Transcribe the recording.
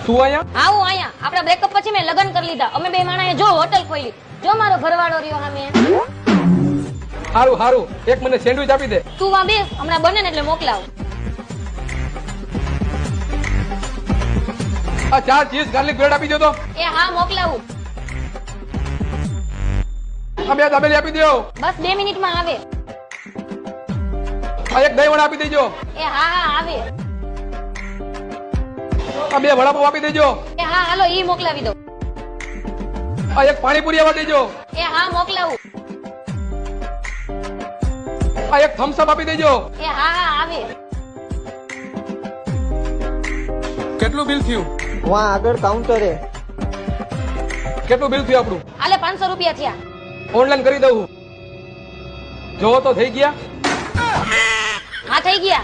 તું અહીંયા આવું અહીંયા આપડા બ્રેકઅપ પછી મેં લગ્ન કરી લીધા. અમે બે માણાએ જો હોટલ ખોલી. જો મારો ઘરવાળો રહ્યો સામે. હારું હારું એક મને સેન્ડવિચ આપી દે. તું વા બેસ, હમણાં બને ને એટલે મોકલાવ. આ 4 ચીઝ ગાર્લિક બ્રેડ આપી દો તો. એ હા મોકલાવું. આ 2 દાબેલી આપી દો. બસ 2 મિનિટમાં આવે. આ એક દહીં વડા આપી દેજો. એ હા હા આવે. આ 2 વડાપાવ આપી દેજો. એ હા હાલો ઈ મોકલાવી દો. આ એક પાણીપુરી આપી દેજો. એ હા મોકલાવું. આ એક થમ્સ અપ આપી દેજો. એ હા હા આવે. કેટલું બિલ થયું? વहाँ આગળ કાઉન્ટરે. કેટલું બિલ થયું આપણું? આલે 500 રૂપિયા થયા. ઓનલાઈન કરી દઉં. જોવો તો થઈ ગયા. હા થઈ ગયા.